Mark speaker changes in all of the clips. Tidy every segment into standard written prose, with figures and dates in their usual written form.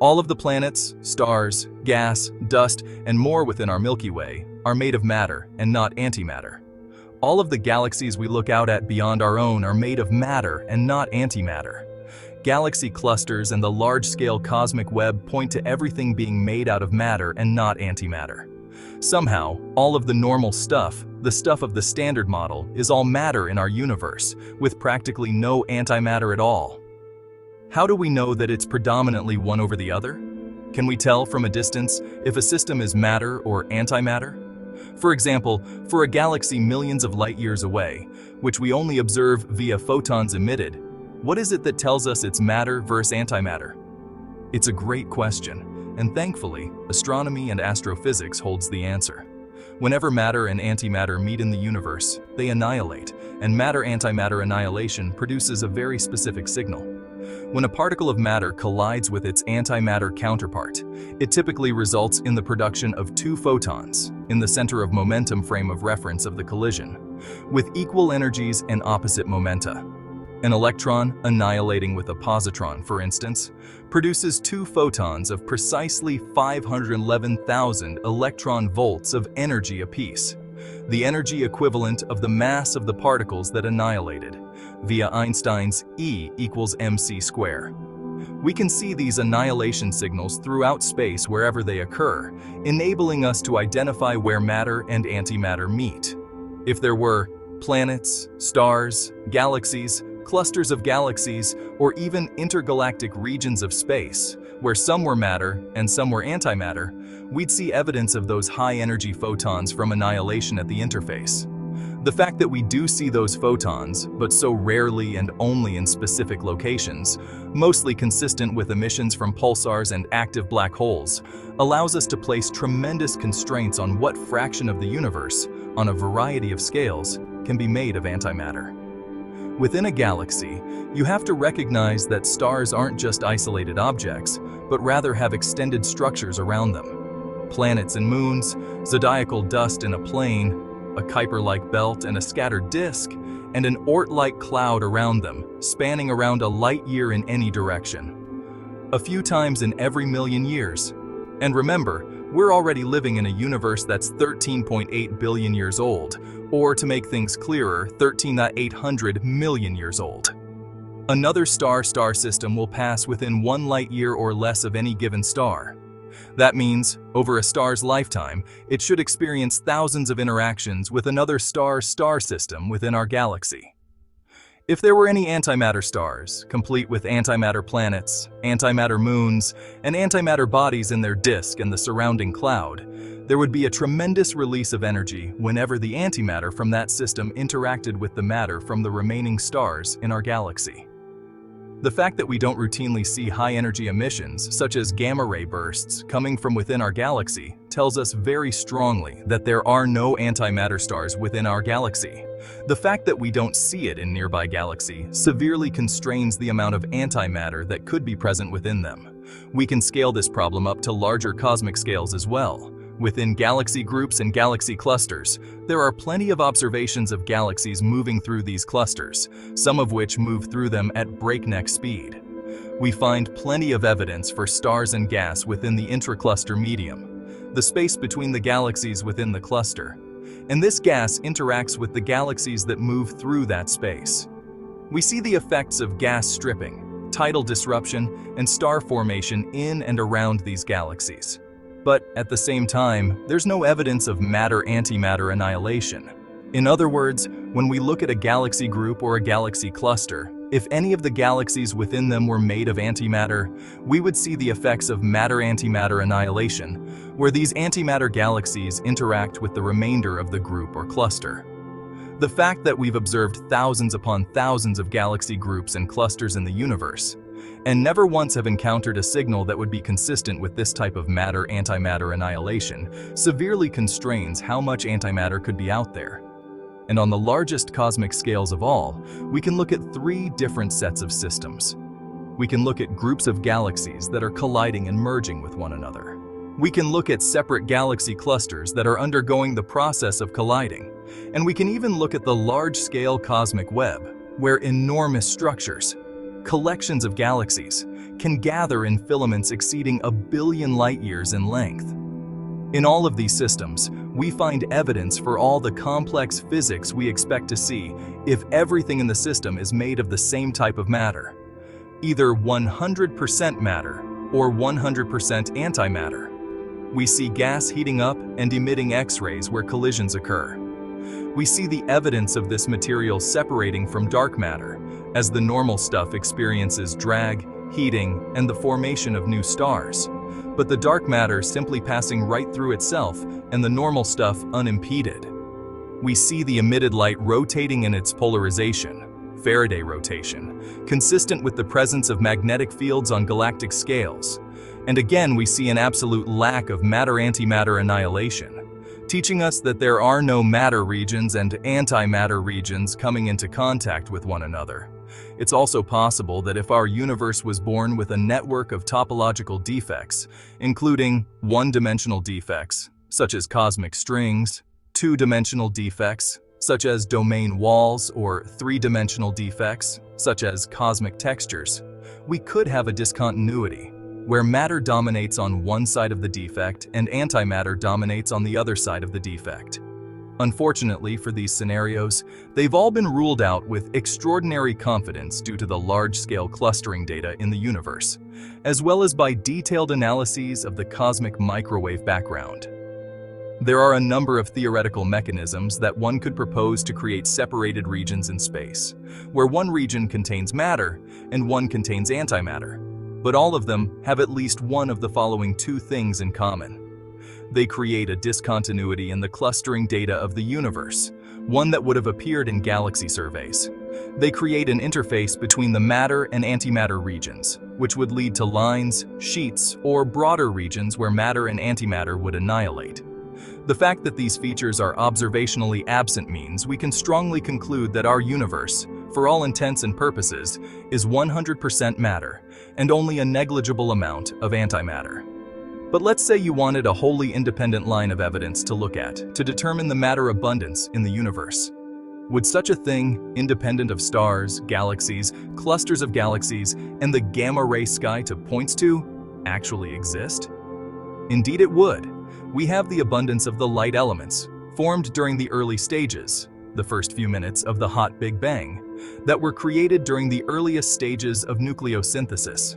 Speaker 1: All of the planets, stars, gas, dust, and more within our Milky Way are made of matter and not antimatter. All of the galaxies we look out at beyond our own are made of matter and not antimatter. Galaxy clusters and the large-scale cosmic web point to everything being made out of matter and not antimatter. Somehow, all of the normal stuff, the stuff of the standard model, is all matter in our universe, with practically no antimatter at all. How do we know that it's predominantly one over the other? Can we tell from a distance if a system is matter or antimatter? For example, for a galaxy millions of light years away, which we only observe via photons emitted, what is it that tells us it's matter versus antimatter? It's a great question, and thankfully, astronomy and astrophysics holds the answer. Whenever matter and antimatter meet in the universe, they annihilate, and matter-antimatter annihilation produces a very specific signal. When a particle of matter collides with its antimatter counterpart, it typically results in the production of two photons in the center of momentum frame of reference of the collision, with equal energies and opposite momenta. An electron annihilating with a positron, for instance, produces two photons of precisely 511,000 electron volts of energy apiece, the energy equivalent of the mass of the particles that annihilated, via Einstein's E equals mc squared. We can see these annihilation signals throughout space wherever they occur, enabling us to identify where matter and antimatter meet. If there were planets, stars, galaxies, clusters of galaxies, or even intergalactic regions of space, where some were matter and some were antimatter, we'd see evidence of those high-energy photons from annihilation at the interface. The fact that we do see those photons, but so rarely and only in specific locations, mostly consistent with emissions from pulsars and active black holes, allows us to place tremendous constraints on what fraction of the universe, on a variety of scales, can be made of antimatter. Within a galaxy, you have to recognize that stars aren't just isolated objects, but rather have extended structures around them. Planets and moons, zodiacal dust in a plane, a Kuiper-like belt and a scattered disk, and an Oort-like cloud around them, spanning around a light year in any direction. A few times in every million years. And remember, we're already living in a universe that's 13.8 billion years old, or to make things clearer, 13.800 million years old. Another star-star system will pass within 1 light year or less of any given star. That means, over a star's lifetime, it should experience thousands of interactions with another star-star system within our galaxy. If there were any antimatter stars, complete with antimatter planets, antimatter moons, and antimatter bodies in their disk and the surrounding cloud, there would be a tremendous release of energy whenever the antimatter from that system interacted with the matter from the remaining stars in our galaxy. The fact that we don't routinely see high-energy emissions, such as gamma-ray bursts, coming from within our galaxy, tells us very strongly that there are no antimatter stars within our galaxy. The fact that we don't see it in nearby galaxy severely constrains the amount of antimatter that could be present within them. We can scale this problem up to larger cosmic scales as well. Within galaxy groups and galaxy clusters, there are plenty of observations of galaxies moving through these clusters, some of which move through them at breakneck speed. We find plenty of evidence for stars and gas within the intracluster medium, the space between the galaxies within the cluster, and this gas interacts with the galaxies that move through that space. We see the effects of gas stripping, tidal disruption, and star formation in and around these galaxies. But at the same time, there's no evidence of matter-antimatter annihilation. In other words, when we look at a galaxy group or a galaxy cluster, if any of the galaxies within them were made of antimatter, we would see the effects of matter-antimatter annihilation, where these antimatter galaxies interact with the remainder of the group or cluster. The fact that we've observed thousands upon thousands of galaxy groups and clusters in the universe, and never once have encountered a signal that would be consistent with this type of matter-antimatter annihilation, severely constrains how much antimatter could be out there. And on the largest cosmic scales of all, we can look at 3 different sets of systems. We can look at groups of galaxies that are colliding and merging with one another. We can look at separate galaxy clusters that are undergoing the process of colliding. And we can even look at the large-scale cosmic web, where enormous structures, collections of galaxies, can gather in filaments exceeding 1 billion light-years in length. In all of these systems, we find evidence for all the complex physics we expect to see if everything in the system is made of the same type of matter, either 100% matter or 100% antimatter. We see gas heating up and emitting X-rays where collisions occur. We see the evidence of this material separating from dark matter as the normal stuff experiences drag, heating, and the formation of new stars, but the dark matter simply passing right through itself and the normal stuff unimpeded. We see the emitted light rotating in its polarization, Faraday rotation, consistent with the presence of magnetic fields on galactic scales. And again, we see an absolute lack of matter-antimatter annihilation, teaching us that there are no matter regions and antimatter regions coming into contact with one another. It's also possible that if our universe was born with a network of topological defects, including one-dimensional defects, such as cosmic strings, two-dimensional defects, such as domain walls, or three-dimensional defects, such as cosmic textures, we could have a discontinuity, where matter dominates on one side of the defect and antimatter dominates on the other side of the defect. Unfortunately for these scenarios, they've all been ruled out with extraordinary confidence due to the large-scale clustering data in the universe, as well as by detailed analyses of the cosmic microwave background. There are a number of theoretical mechanisms that one could propose to create separated regions in space, where one region contains matter and one contains antimatter, but all of them have at least one of the following two things in common. They create a discontinuity in the clustering data of the universe, one that would have appeared in galaxy surveys. They create an interface between the matter and antimatter regions, which would lead to lines, sheets, or broader regions where matter and antimatter would annihilate. The fact that these features are observationally absent means we can strongly conclude that our universe, for all intents and purposes, is 100% matter and only a negligible amount of antimatter. But let's say you wanted a wholly independent line of evidence to look at to determine the matter abundance in the universe. Would such a thing, independent of stars, galaxies, clusters of galaxies, and the gamma-ray sky it points to, actually exist? Indeed it would. We have the abundance of the light elements, formed during the early stages, the first few minutes of the hot Big Bang, that were created during the earliest stages of nucleosynthesis.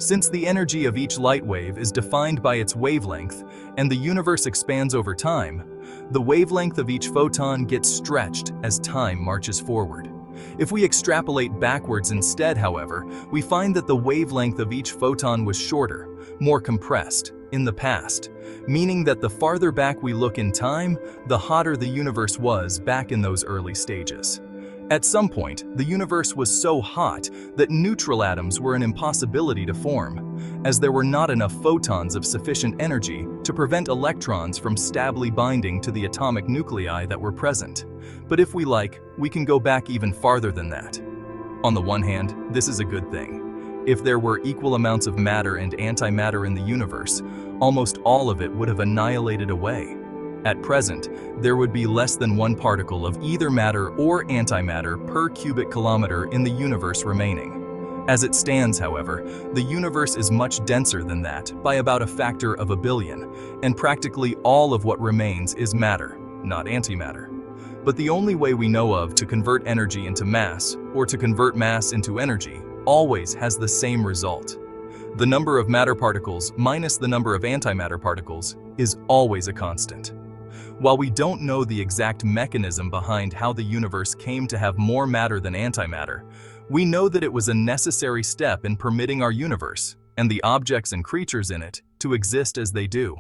Speaker 1: Since the energy of each light wave is defined by its wavelength and the universe expands over time, the wavelength of each photon gets stretched as time marches forward. If we extrapolate backwards instead, however, we find that the wavelength of each photon was shorter, more compressed, in the past, meaning that the farther back we look in time, the hotter the universe was back in those early stages. At some point, the universe was so hot that neutral atoms were an impossibility to form, as there were not enough photons of sufficient energy to prevent electrons from stably binding to the atomic nuclei that were present. But if we like, we can go back even farther than that. On the one hand, this is a good thing. If there were equal amounts of matter and antimatter in the universe, almost all of it would have annihilated away. At present, there would be less than one particle of either matter or antimatter per cubic kilometer in the universe remaining. As it stands, however, the universe is much denser than that by about a factor of 1 billion, and practically all of what remains is matter, not antimatter. But the only way we know of to convert energy into mass, or to convert mass into energy, always has the same result. The number of matter particles minus the number of antimatter particles is always a constant. While we don't know the exact mechanism behind how the universe came to have more matter than antimatter, we know that it was a necessary step in permitting our universe, and the objects and creatures in it, to exist as they do.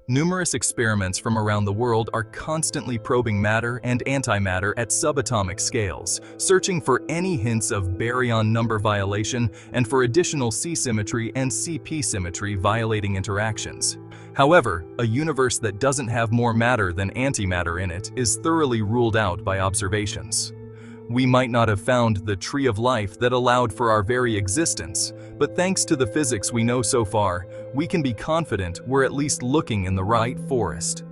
Speaker 1: Numerous experiments from around the world are constantly probing matter and antimatter at subatomic scales, searching for any hints of baryon number violation and for additional C-symmetry and CP-symmetry violating interactions. However, a universe that doesn't have more matter than antimatter in it is thoroughly ruled out by observations. We might not have found the tree of life that allowed for our very existence, but thanks to the physics we know so far, we can be confident we're at least looking in the right forest.